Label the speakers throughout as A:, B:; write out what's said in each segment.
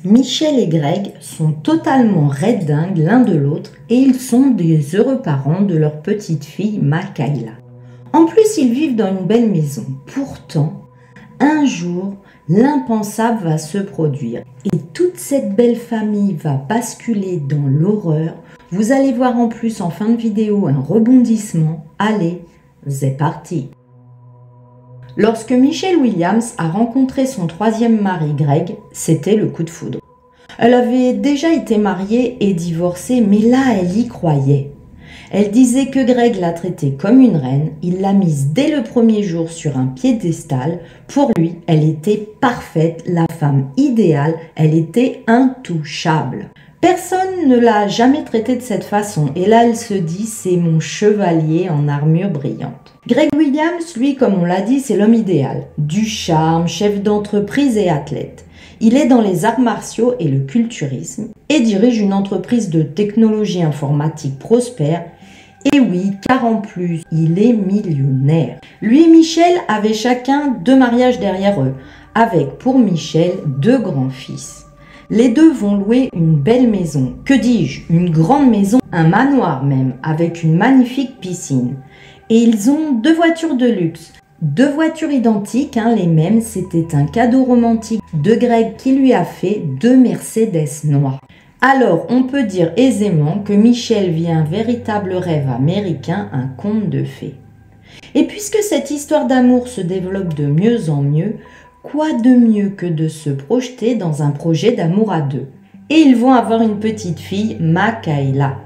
A: Michel et Greg sont totalement red-dingues l'un de l'autre et ils sont des heureux parents de leur petite fille Makayla. En plus, ils vivent dans une belle maison. Pourtant, un jour, l'impensable va se produire et toute cette belle famille va basculer dans l'horreur. Vous allez voir en plus en fin de vidéo un rebondissement. Allez, c'est parti! Lorsque Michelle Williams a rencontré son troisième mari Greg, c'était le coup de foudre. Elle avait déjà été mariée et divorcée, mais là elle y croyait. Elle disait que Greg la traitait comme une reine, il l'a mise dès le premier jour sur un piédestal. Pour lui, elle était parfaite, la femme idéale, elle était intouchable. Personne ne l'a jamais traitée de cette façon et là elle se dit c'est mon chevalier en armure brillante. Greg Williams, lui, comme on l'a dit, c'est l'homme idéal. Du charme, chef d'entreprise et athlète. Il est dans les arts martiaux et le culturisme et dirige une entreprise de technologie informatique prospère. Et oui, car en plus, il est millionnaire. Lui et Michel avaient chacun 2 mariages derrière eux, avec pour Michel 2 grands-fils. Les deux vont louer une belle maison, que dis-je, une grande maison, un manoir même, avec une magnifique piscine. Et ils ont 2 voitures de luxe, 2 voitures identiques, les mêmes, c'était un cadeau romantique de Greg qui lui a fait 2 Mercedes noires. Alors on peut dire aisément que Michel vit un véritable rêve américain, un conte de fées. Et puisque cette histoire d'amour se développe de mieux en mieux, quoi de mieux que de se projeter dans un projet d'amour à 2? Et ils vont avoir une petite fille, Makayla.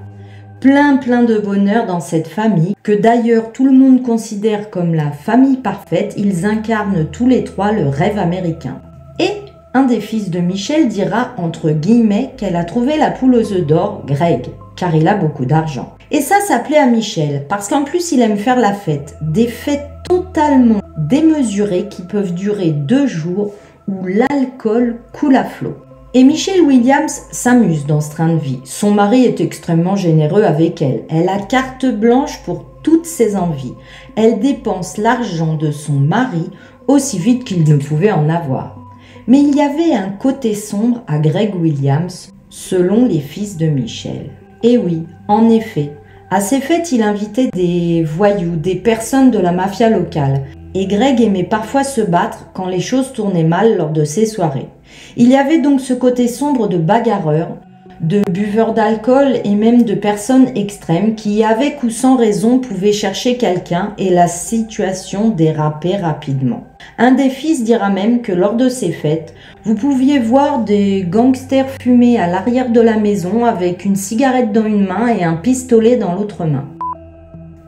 A: Plein de bonheur dans cette famille, que d'ailleurs tout le monde considère comme la famille parfaite. Ils incarnent tous les 3 le rêve américain. Et un des fils de Michel dira entre guillemets qu'elle a trouvé la poule aux œufs d'or, Greg, car il a beaucoup d'argent. Et ça plaît à Michel, parce qu'en plus il aime faire la fête, des fêtes totalement démesurées qui peuvent durer 2 jours où l'alcool coule à flot. Et Michelle Williams s'amuse dans ce train de vie. Son mari est extrêmement généreux avec elle. Elle a carte blanche pour toutes ses envies. Elle dépense l'argent de son mari aussi vite qu'il ne pouvait en avoir. Mais il y avait un côté sombre à Greg Williams, selon les fils de Michel. Et oui, en effet, à ces fêtes, il invitait des voyous, des personnes de la mafia locale. Et Greg aimait parfois se battre quand les choses tournaient mal lors de ces soirées. Il y avait donc ce côté sombre de bagarreurs, de buveurs d'alcool et même de personnes extrêmes qui, avec ou sans raison, pouvaient chercher quelqu'un et la situation dérapait rapidement. Un des fils dira même que lors de ces fêtes, vous pouviez voir des gangsters fumer à l'arrière de la maison avec une cigarette dans une main et un pistolet dans l'autre main.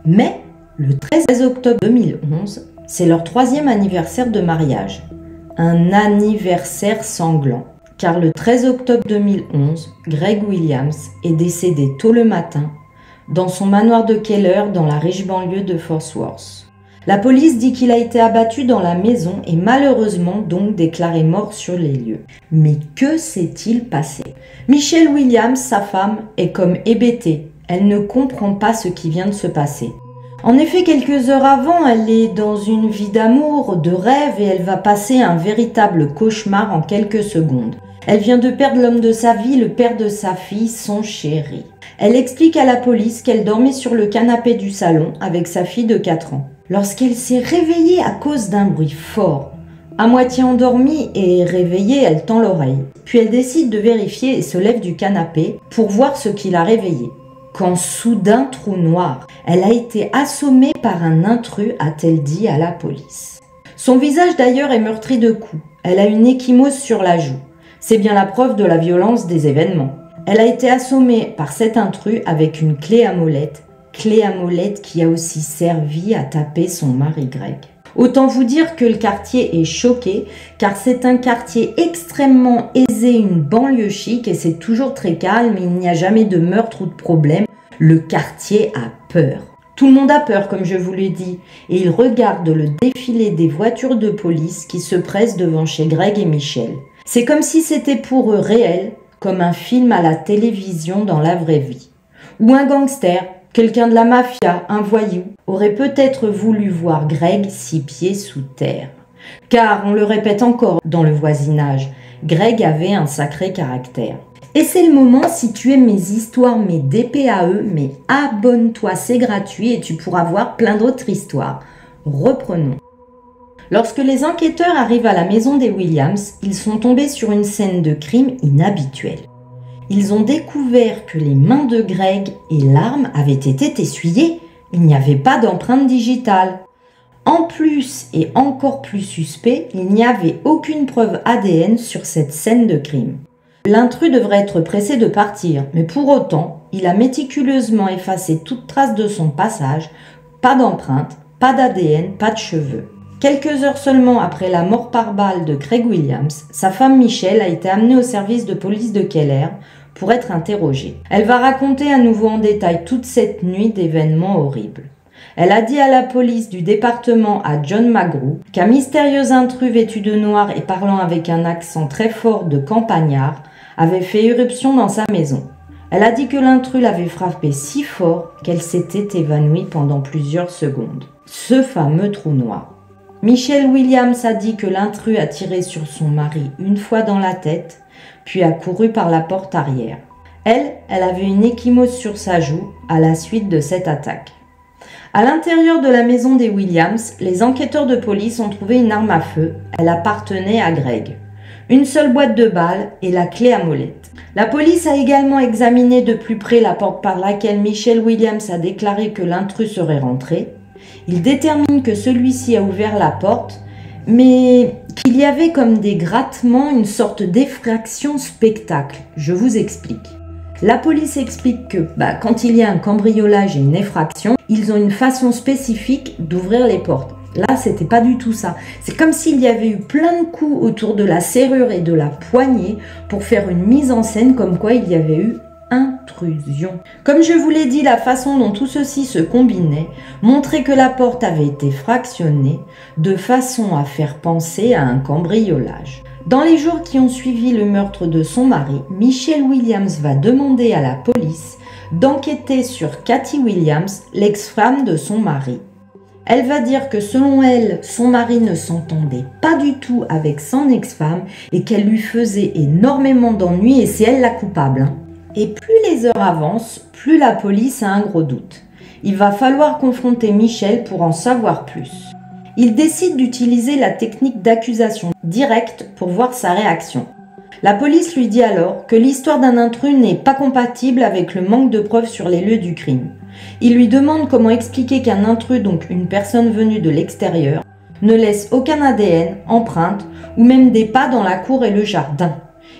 A: Mais le 13 octobre 2011, c'est leur 3e anniversaire de mariage. Un anniversaire sanglant, car le 13 octobre 2011, Greg Williams est décédé tôt le matin dans son manoir de Keller dans la riche banlieue de Fort Worth. La police dit qu'il a été abattu dans la maison et malheureusement donc déclaré mort sur les lieux. Mais que s'est-il passé? Michelle Williams, sa femme, est comme hébétée. Elle ne comprend pas ce qui vient de se passer. En effet, quelques heures avant, elle est dans une vie d'amour, de rêve et elle va passer un véritable cauchemar en quelques secondes. Elle vient de perdre l'homme de sa vie, le père de sa fille, son chéri. Elle explique à la police qu'elle dormait sur le canapé du salon avec sa fille de 4 ans. Lorsqu'elle s'est réveillée à cause d'un bruit fort, à moitié endormie et réveillée, elle tend l'oreille. Puis elle décide de vérifier et se lève du canapé pour voir ce qui l'a réveillée. Quand soudain, trou noir, elle a été assommée par un intrus, a-t-elle dit à la police. Son visage d'ailleurs est meurtri de coups. Elle a une ecchymose sur la joue. C'est bien la preuve de la violence des événements. Elle a été assommée par cet intrus avec une clé à molette qui a aussi servi à taper son mari Greg. Autant vous dire que le quartier est choqué, car c'est un quartier extrêmement aisé, une banlieue chic, et c'est toujours très calme, il n'y a jamais de meurtre ou de problème. Le quartier a peur. Tout le monde a peur, comme je vous l'ai dit, et il regarde le défilé des voitures de police qui se pressent devant chez Greg et Michel. C'est comme si c'était pour eux réel, comme un film à la télévision dans la vraie vie. Ou un gangster, quelqu'un de la mafia, un voyou, aurait peut-être voulu voir Greg 6 pieds sous terre. Car, on le répète encore dans le voisinage, Greg avait un sacré caractère. Et c'est le moment, si tu aimes mes histoires, mes DPAE, mais abonne-toi, c'est gratuit et tu pourras voir plein d'autres histoires. Reprenons. Lorsque les enquêteurs arrivent à la maison des Williams, ils sont tombés sur une scène de crime inhabituelle. Ils ont découvert que les mains de Greg et l'arme avaient été essuyées. Il n'y avait pas d'empreinte digitale. En plus, et encore plus suspect, il n'y avait aucune preuve ADN sur cette scène de crime. L'intrus devrait être pressé de partir, mais pour autant, il a méticuleusement effacé toute trace de son passage, pas d'empreinte, pas d'ADN, pas de cheveux. Quelques heures seulement après la mort par balle de Craig Williams, sa femme Michelle a été amenée au service de police de Keller pour être interrogée. Elle va raconter à nouveau en détail toute cette nuit d'événements horribles. Elle a dit à la police du département, à John McGrew, qu'un mystérieux intrus vêtu de noir et parlant avec un accent très fort de campagnard avait fait irruption dans sa maison. Elle a dit que l'intrus l'avait frappée si fort qu'elle s'était évanouie pendant plusieurs secondes. Ce fameux trou noir. Michelle Williams a dit que l'intrus a tiré sur son mari une fois dans la tête, puis a couru par la porte arrière. Elle avait une ecchymose sur sa joue à la suite de cette attaque. À l'intérieur de la maison des Williams, les enquêteurs de police ont trouvé une arme à feu. Elle appartenait à Greg. Une seule boîte de balles et la clé à molette. La police a également examiné de plus près la porte par laquelle Michelle Williams a déclaré que l'intrus serait rentré. Ils déterminent que celui-ci a ouvert la porte, mais qu'il y avait comme des grattements, une sorte d'effraction spectacle. Je vous explique. La police explique que quand il y a un cambriolage et une effraction, ils ont une façon spécifique d'ouvrir les portes. Là, c'était pas du tout ça. C'est comme s'il y avait eu plein de coups autour de la serrure et de la poignée pour faire une mise en scène comme quoi il y avait eu intrusion. Comme je vous l'ai dit, la façon dont tout ceci se combinait montrait que la porte avait été fractionnée de façon à faire penser à un cambriolage. Dans les jours qui ont suivi le meurtre de son mari, Michelle Williams va demander à la police d'enquêter sur Cathy Williams, l'ex-femme de son mari. Elle va dire que selon elle, son mari ne s'entendait pas du tout avec son ex-femme et qu'elle lui faisait énormément d'ennuis et c'est elle la coupable. Et plus les heures avancent, plus la police a un gros doute. Il va falloir confronter Michelle pour en savoir plus. Il décide d'utiliser la technique d'accusation directe pour voir sa réaction. La police lui dit alors que l'histoire d'un intrus n'est pas compatible avec le manque de preuves sur les lieux du crime. Il lui demande comment expliquer qu'un intrus, donc une personne venue de l'extérieur, ne laisse aucun ADN, empreinte ou même des pas dans la cour et le jardin.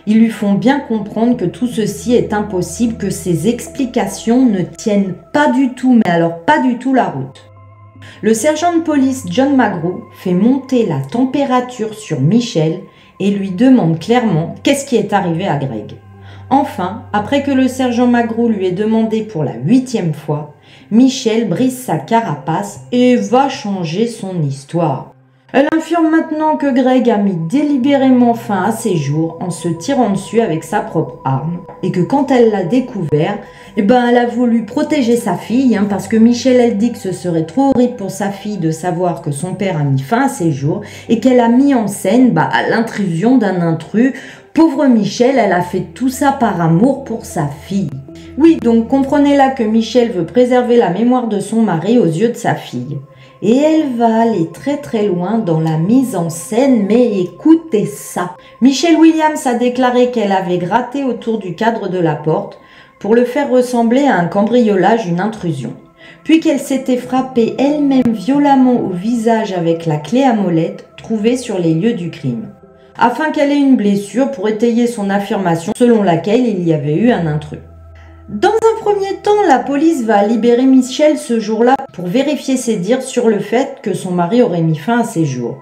A: Ils lui font bien comprendre que tout ceci est impossible, que ces explications ne tiennent pas du tout, mais alors pas du tout la route. Le sergent de police John McGrew fait monter la température sur Michelle et lui demande clairement qu'est-ce qui est arrivé à Greg. Enfin, après que le sergent McGrew lui ait demandé pour la 8e fois, Michelle brise sa carapace et va changer son histoire. Elle affirme maintenant que Greg a mis délibérément fin à ses jours en se tirant dessus avec sa propre arme et que quand elle l'a découvert, elle a voulu protéger sa fille parce que Michelle, elle dit que ce serait trop horrible pour sa fille de savoir que son père a mis fin à ses jours et qu'elle a mis en scène l'intrusion d'un intrus. Pauvre Michelle, elle a fait tout ça par amour pour sa fille. Oui, donc comprenez là que Michelle veut préserver la mémoire de son mari aux yeux de sa fille. Et elle va aller très très loin dans la mise en scène, mais écoutez ça. Michelle Williams a déclaré qu'elle avait gratté autour du cadre de la porte pour le faire ressembler à un cambriolage, une intrusion. Puis qu'elle s'était frappée elle-même violemment au visage avec la clé à molette trouvée sur les lieux du crime, afin qu'elle ait une blessure pour étayer son affirmation selon laquelle il y avait eu un intrus. Dans un premier temps, la police va libérer Michelle ce jour-là pour vérifier ses dires sur le fait que son mari aurait mis fin à ses jours.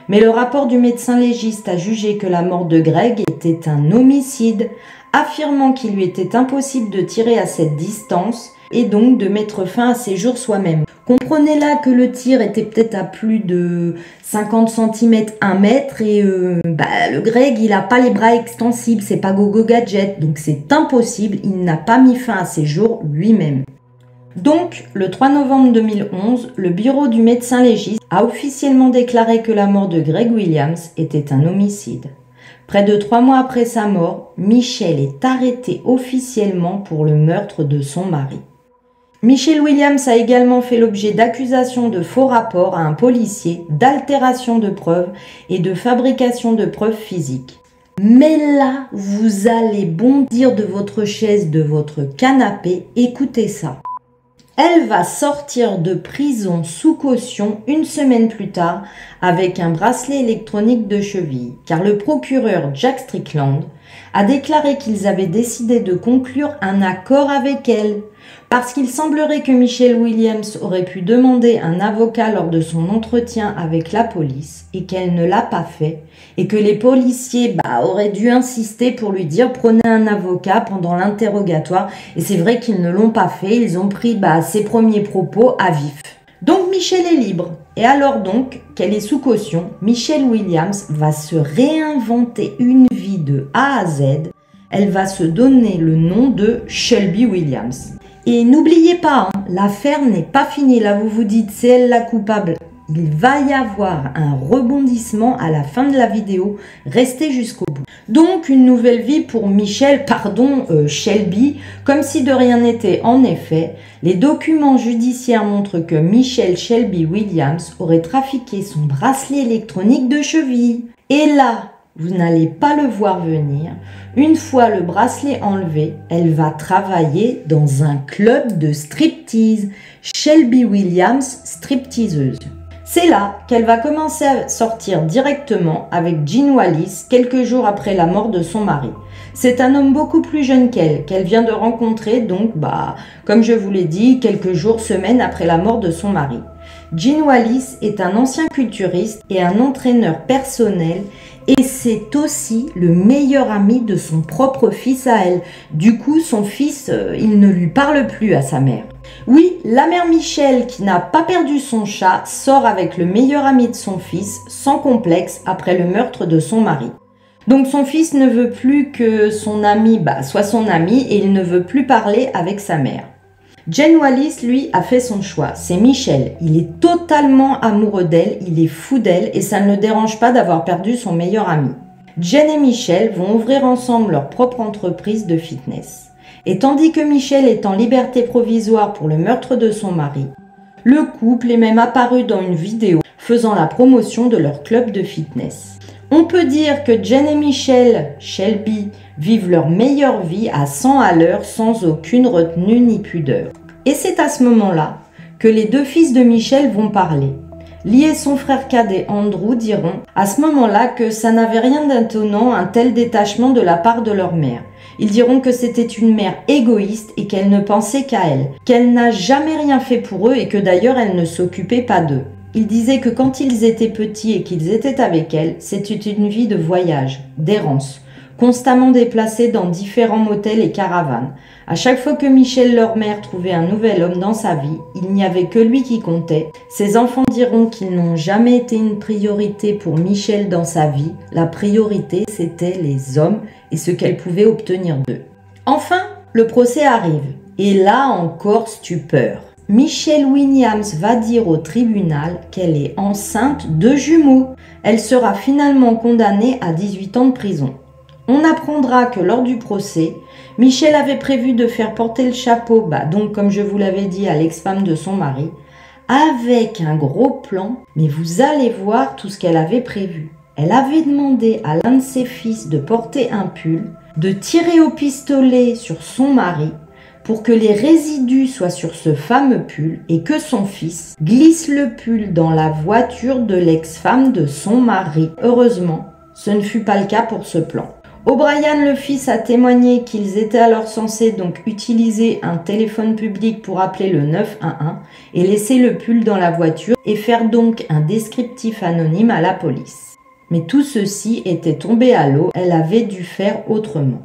A: Mais le rapport du médecin légiste a jugé que la mort de Greg était un homicide, affirmant qu'il lui était impossible de tirer à cette distance et donc de mettre fin à ses jours soi-même. Comprenez là que le tir était peut-être à plus de 50 cm, 1 mètre et le Greg il n'a pas les bras extensibles, c'est pas Gogo Gadget, donc c'est impossible, il n'a pas mis fin à ses jours lui-même. Donc, le 3 novembre 2011, le bureau du médecin légiste a officiellement déclaré que la mort de Greg Williams était un homicide. Près de 3 mois après sa mort, Michelle est arrêtée officiellement pour le meurtre de son mari. Michelle Williams a également fait l'objet d'accusations de faux rapports à un policier, d'altération de preuves et de fabrication de preuves physiques. Mais là, vous allez bondir de votre chaise, de votre canapé, écoutez ça. Elle va sortir de prison sous caution 1 semaine plus tard avec un bracelet électronique de cheville, car le procureur Jack Strickland a déclaré qu'ils avaient décidé de conclure un accord avec elle, parce qu'il semblerait que Michelle Williams aurait pu demander un avocat lors de son entretien avec la police et qu'elle ne l'a pas fait, et que les policiers auraient dû insister pour lui dire prenez un avocat pendant l'interrogatoire, et c'est vrai qu'ils ne l'ont pas fait, ils ont pris ses premiers propos à vif. Donc Michelle est libre, et alors donc qu'elle est sous caution, Michelle Williams va se réinventer une vie de A à Z, elle va se donner le nom de Shelby Williams. Et n'oubliez pas, l'affaire n'est pas finie. Là, vous vous dites, c'est elle la coupable. Il va y avoir un rebondissement à la fin de la vidéo. Restez jusqu'au bout. Donc, une nouvelle vie pour Shelby, comme si de rien n'était. En effet, les documents judiciaires montrent que Michelle Shelby Williams aurait trafiqué son bracelet électronique de cheville. Et là, vous n'allez pas le voir venir. Une fois le bracelet enlevé, elle va travailler dans un club de striptease, Shelby Williams stripteaseuse. C'est là qu'elle va commencer à sortir directement avec Gene Wallis quelques jours après la mort de son mari. C'est un homme beaucoup plus jeune qu'elle vient de rencontrer, donc comme je vous l'ai dit, quelques jours, semaines après la mort de son mari. Gene Wallis est un ancien culturiste et un entraîneur personnel, et c'est aussi le meilleur ami de son propre fils à elle. Du coup, son fils, il ne lui parle plus à sa mère. Oui, la mère Michelle, qui n'a pas perdu son chat, sort avec le meilleur ami de son fils, sans complexe, après le meurtre de son mari. Donc son fils ne veut plus que son ami soit son ami, et il ne veut plus parler avec sa mère. Gene Wallis, lui, a fait son choix. C'est Michelle. Il est totalement amoureux d'elle, il est fou d'elle et ça ne le dérange pas d'avoir perdu son meilleur ami. Gene et Michelle vont ouvrir ensemble leur propre entreprise de fitness. Et tandis que Michelle est en liberté provisoire pour le meurtre de son mari, le couple est même apparu dans une vidéo faisant la promotion de leur club de fitness. On peut dire que Gene et Michelle Shelby vivent leur meilleure vie à 100 à l'heure sans aucune retenue ni pudeur. Et c'est à ce moment-là que les deux fils de Michelle vont parler. Lee et son frère cadet Andrew diront à ce moment-là que ça n'avait rien d'étonnant un tel détachement de la part de leur mère. Ils diront que c'était une mère égoïste et qu'elle ne pensait qu'à elle, qu'elle n'a jamais rien fait pour eux et que d'ailleurs elle ne s'occupait pas d'eux. Ils disaient que quand ils étaient petits et qu'ils étaient avec elle, c'était une vie de voyage, d'errance, constamment déplacés dans différents motels et caravanes. À chaque fois que Michelle, leur mère, trouvait un nouvel homme dans sa vie, il n'y avait que lui qui comptait. Ses enfants diront qu'ils n'ont jamais été une priorité pour Michelle dans sa vie. La priorité, c'était les hommes et ce qu'elle pouvait obtenir d'eux. Enfin, le procès arrive. Et là encore, stupeur. Michelle Williams va dire au tribunal qu'elle est enceinte de jumeaux. Elle sera finalement condamnée à 18 ans de prison. On apprendra que lors du procès, Michelle avait prévu de faire porter le chapeau, donc comme je vous l'avais dit, à l'ex-femme de son mari, avec un gros plan, mais vous allez voir tout ce qu'elle avait prévu. Elle avait demandé à l'un de ses fils de porter un pull, de tirer au pistolet sur son mari, pour que les résidus soient sur ce fameux pull et que son fils glisse le pull dans la voiture de l'ex-femme de son mari. Heureusement, ce ne fut pas le cas pour ce plan. O'Brien le fils a témoigné qu'ils étaient alors censés donc utiliser un téléphone public pour appeler le 911 et laisser le pull dans la voiture et faire donc un descriptif anonyme à la police. Mais tout ceci était tombé à l'eau, elle avait dû faire autrement.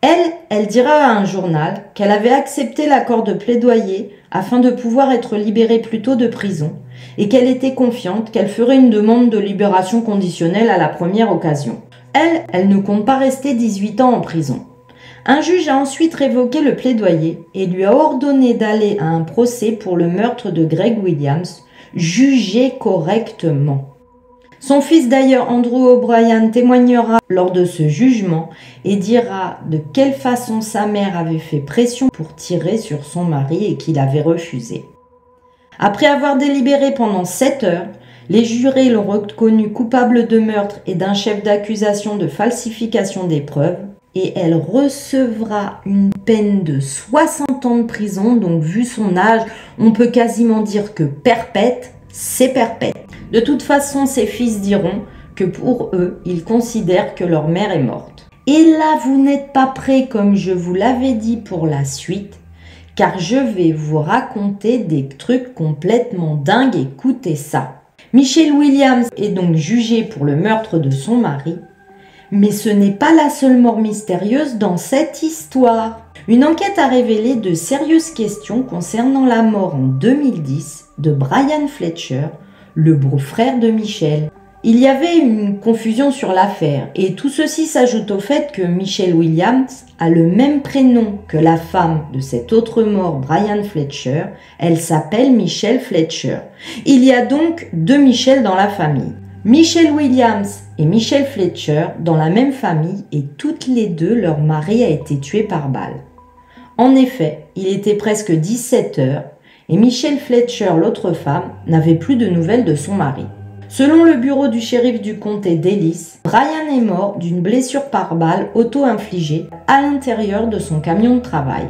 A: Elle dira à un journal qu'elle avait accepté l'accord de plaidoyer afin de pouvoir être libérée plus tôt de prison et qu'elle était confiante qu'elle ferait une demande de libération conditionnelle à la première occasion. Elle ne compte pas rester 18 ans en prison. Un juge a ensuite révoqué le plaidoyer et lui a ordonné d'aller à un procès pour le meurtre de Greg Williams, jugé correctement. Son fils d'ailleurs, Andrew O'Brien, témoignera lors de ce jugement et dira de quelle façon sa mère avait fait pression pour tirer sur son mari et qu'il avait refusé. Après avoir délibéré pendant 7 heures, les jurés l'ont reconnu coupable de meurtre et d'un chef d'accusation de falsification des preuves et elle recevra une peine de 60 ans de prison, donc vu son âge, on peut quasiment dire que perpète, c'est perpète. De toute façon, ses fils diront que pour eux, ils considèrent que leur mère est morte. Et là, vous n'êtes pas prêts comme je vous l'avais dit pour la suite, car je vais vous raconter des trucs complètement dingues, écoutez ça. Michelle Williams est donc jugée pour le meurtre de son mari, mais ce n'est pas la seule mort mystérieuse dans cette histoire. Une enquête a révélé de sérieuses questions concernant la mort en 2010 de Brian Fletcher, le beau-frère de Michelle. Il y avait une confusion sur l'affaire et tout ceci s'ajoute au fait que Michelle Williams a le même prénom que la femme de cet autre mort, Brian Fletcher. Elle s'appelle Michelle Fletcher. Il y a donc 2 Michelle dans la famille. Michelle Williams et Michelle Fletcher dans la même famille et toutes les deux leur mari a été tué par balle. En effet, il était presque 17 heures et Michelle Fletcher, l'autre femme, n'avait plus de nouvelles de son mari. Selon le bureau du shérif du comté d'Ellis, Brian est mort d'une blessure par balle auto-infligée à l'intérieur de son camion de travail.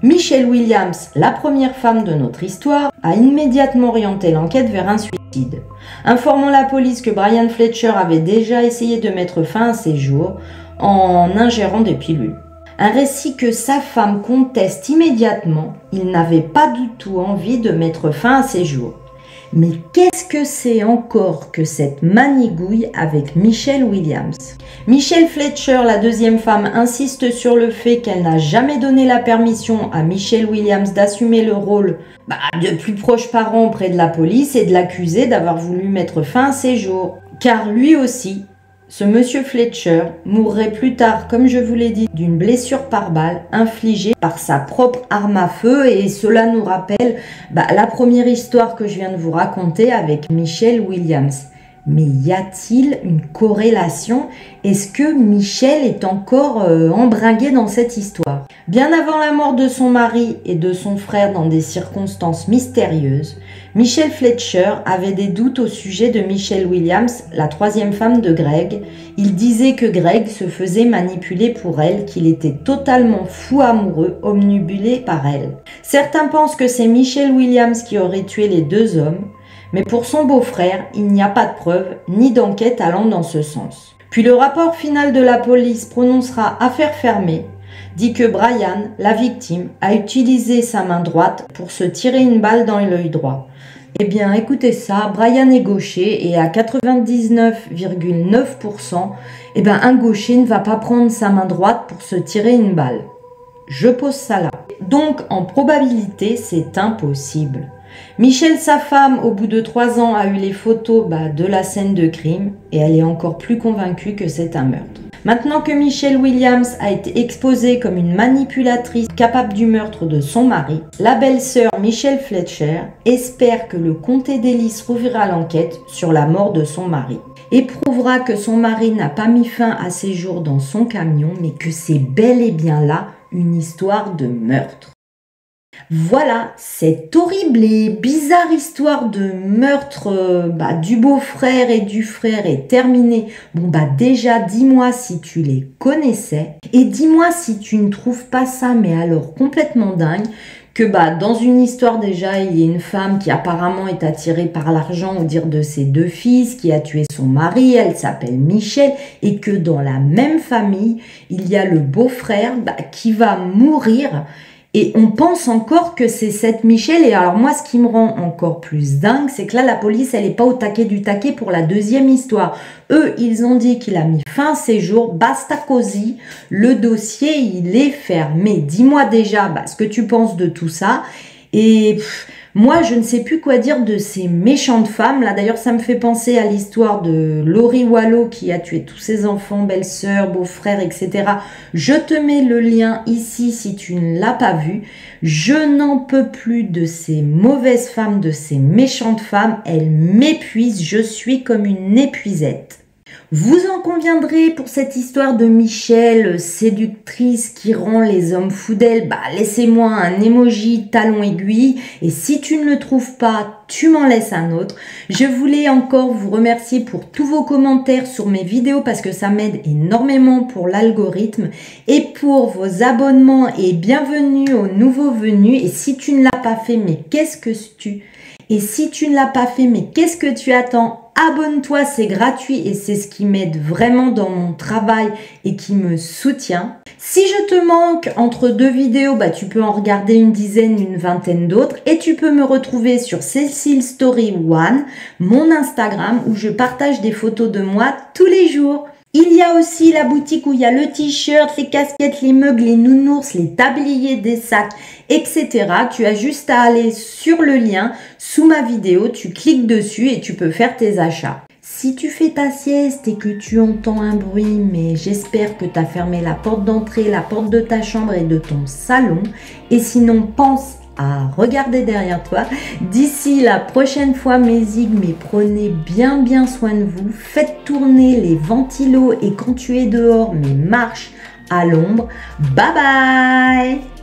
A: Michelle Williams, la première femme de notre histoire, a immédiatement orienté l'enquête vers un suicide, informant la police que Brian Fletcher avait déjà essayé de mettre fin à ses jours en ingérant des pilules. Un récit que sa femme conteste immédiatement, il n'avait pas du tout envie de mettre fin à ses jours. Mais qu'est-ce que c'est encore que cette manigouille avec Michelle Williams? Michelle Fletcher, la deuxième femme, insiste sur le fait qu'elle n'a jamais donné la permission à Michelle Williams d'assumer le rôle de plus proche parent auprès de la police et de l'accuser d'avoir voulu mettre fin à ses jours. Car lui aussi, ce monsieur Fletcher mourrait plus tard, comme je vous l'ai dit, d'une blessure par balle infligée par sa propre arme à feu et cela nous rappelle la première histoire que je viens de vous raconter avec Michelle Williams. Mais y a-t-il une corrélation? Est-ce que Michelle est encore embringuée dans cette histoire? Bien avant la mort de son mari et de son frère dans des circonstances mystérieuses, Michelle Fletcher avait des doutes au sujet de Michelle Williams, la troisième femme de Greg. Il disait que Greg se faisait manipuler pour elle, qu'il était totalement fou amoureux, omnibulé par elle. Certains pensent que c'est Michelle Williams qui aurait tué les 2 hommes, mais pour son beau-frère, il n'y a pas de preuves ni d'enquête allant dans ce sens. Puis le rapport final de la police prononcera affaire fermée, dit que Brian, la victime, a utilisé sa main droite pour se tirer une balle dans l'œil droit. Eh bien, écoutez ça, Brian est gaucher et à 99,9%, un gaucher ne va pas prendre sa main droite pour se tirer une balle. Je pose ça là. Donc, en probabilité, c'est impossible. Michelle, sa femme, au bout de 3 ans, a eu les photos de la scène de crime et elle est encore plus convaincue que c'est un meurtre. Maintenant que Michelle Williams a été exposée comme une manipulatrice capable du meurtre de son mari, la belle-sœur Michelle Fletcher espère que le comté d'Ellis rouvrira l'enquête sur la mort de son mari et prouvera que son mari n'a pas mis fin à ses jours dans son camion, mais que c'est bel et bien là une histoire de meurtre. Voilà, cette horrible et bizarre histoire de meurtre du beau-frère et du frère est terminée. Déjà, dis-moi si tu les connaissais et dis-moi si tu ne trouves pas ça, mais alors complètement dingue, que dans une histoire déjà, il y a une femme qui apparemment est attirée par l'argent au dire de ses 2 fils, qui a tué son mari, elle s'appelle Michel, et que dans la même famille, il y a le beau-frère qui va mourir. Et on pense encore que c'est cette Michel. Et alors moi, ce qui me rend encore plus dingue, c'est que là, la police, elle n'est pas au taquet du taquet pour la deuxième histoire. Eux, ils ont dit qu'il a mis fin à ses jours. Basta così. Le dossier, il est fermé. Dis-moi déjà ce que tu penses de tout ça. Et moi, je ne sais plus quoi dire de ces méchantes femmes. Là, d'ailleurs, ça me fait penser à l'histoire de Laurie Wallo qui a tué tous ses enfants, belle-sœur, beau-frère, etc. Je te mets le lien ici si tu ne l'as pas vu. Je n'en peux plus de ces mauvaises femmes, de ces méchantes femmes. Elles m'épuisent. Je suis comme une épuisette. Vous en conviendrez pour cette histoire de Michel, séductrice qui rend les hommes fous d'elle, laissez-moi un emoji talon aiguille et si tu ne le trouves pas, tu m'en laisses un autre. Je voulais encore vous remercier pour tous vos commentaires sur mes vidéos parce que ça m'aide énormément pour l'algorithme et pour vos abonnements et bienvenue aux nouveaux venus. Et si tu ne l'as pas fait, mais qu'est-ce que tu attends? Abonne-toi, c'est gratuit et c'est ce qui m'aide vraiment dans mon travail et qui me soutient. Si je te manque entre 2 vidéos, tu peux en regarder une dizaine, une vingtaine d'autres et tu peux me retrouver sur Cécile Story One, mon Instagram où je partage des photos de moi tous les jours. Il y a aussi la boutique où il y a le t-shirt, les casquettes, les mugs, les nounours, les tabliers, des sacs, etc. Tu as juste à aller sur le lien sous ma vidéo, tu cliques dessus et tu peux faire tes achats. Si tu fais ta sieste et que tu entends un bruit, mais j'espère que tu as fermé la porte d'entrée, la porte de ta chambre et de ton salon. Et sinon, pense à regarder derrière toi. D'ici la prochaine fois mes zignes, mais prenez bien soin de vous. Faites tourner les ventilos et quand tu es dehors, mais marche à l'ombre. Bye bye.